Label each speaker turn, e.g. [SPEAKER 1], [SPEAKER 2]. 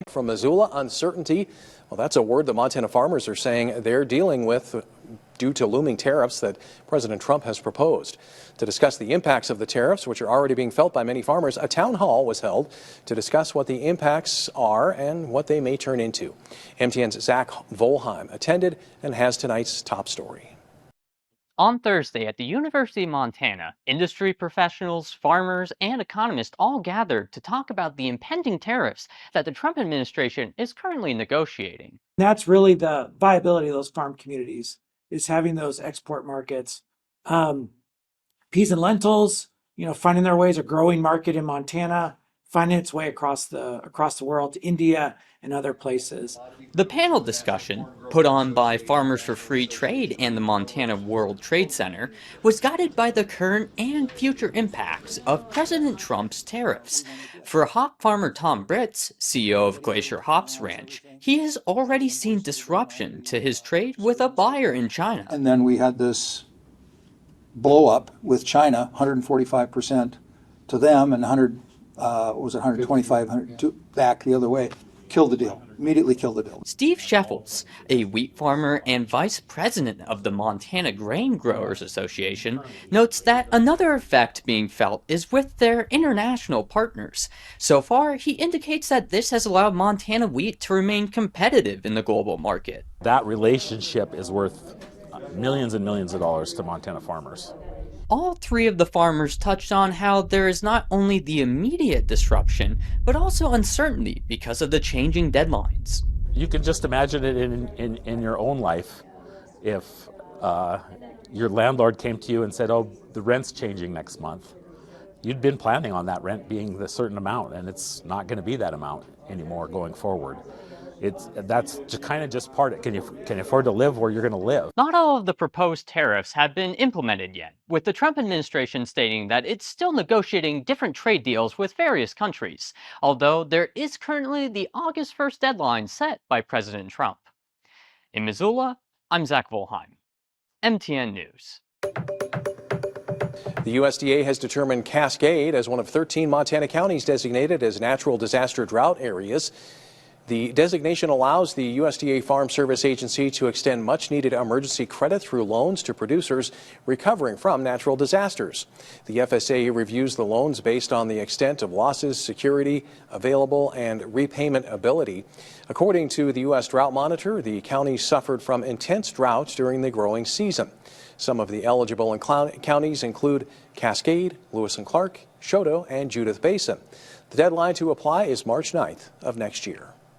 [SPEAKER 1] From Missoula, uncertainty. Well, that's a word that Montana farmers are saying they're dealing with due to looming tariffs that President Trump has proposed. To discuss the impacts of the tariffs, which are already being felt by many farmers, a town hall was held to discuss what the impacts are and what they may turn into. MTN's Zach Volheim attended and has tonight's top story.
[SPEAKER 2] On Thursday at the University of Montana, industry professionals, farmers, and economists all gathered to talk about the impending tariffs that the Trump administration is currently negotiating.
[SPEAKER 3] That's really the viability of those farm communities, is having those export markets. Peas and lentils, finding their ways, a growing market in Montana, finding its way across the world to India and other places.
[SPEAKER 2] The panel discussion, put on by Farmers for Free Trade and the Montana World Trade Center, was guided by the current and future impacts of President Trump's tariffs. For hop farmer Tom Britz, CEO of Glacier Hops Ranch, he has already seen disruption to his trade with a buyer in China.
[SPEAKER 4] And then we had this blow up with China, 145% to them, and 125 back the other way. Killed the deal. Immediately killed the deal.
[SPEAKER 2] Steve Sheffels, a wheat farmer and vice president of the Montana Grain Growers Association, notes that another effect being felt is with their international partners. So far, he indicates that this has allowed Montana wheat to remain competitive in the global market.
[SPEAKER 5] That relationship is worth millions and millions of dollars to Montana farmers.
[SPEAKER 2] All three of the farmers touched on how there is not only the immediate disruption, but also uncertainty because of the changing deadlines.
[SPEAKER 5] You can just imagine it in your own life if your landlord came to you and said, oh, the rent's changing next month. You'd been planning on that rent being the certain amount, and it's not going to be that amount anymore going forward. That's just part of it. Can you afford to live where you're going to live?
[SPEAKER 2] Not all of the proposed tariffs have been implemented yet, with the Trump administration stating that it's still negotiating different trade deals with various countries, although there is currently the August 1st deadline set by President Trump. In Missoula, I'm Zach Volheim, MTN News.
[SPEAKER 1] The USDA has determined Cascade as one of 13 Montana counties designated as natural disaster drought areas. The designation allows the USDA Farm Service Agency to extend much-needed emergency credit through loans to producers recovering from natural disasters. The FSA reviews the loans based on the extent of losses, security available, and repayment ability. According to the U.S. Drought Monitor, the county suffered from intense drought during the growing season. Some of the eligible counties include Cascade, Lewis and Clark, Choteau, and Judith Basin. The deadline to apply is March 9th of next year.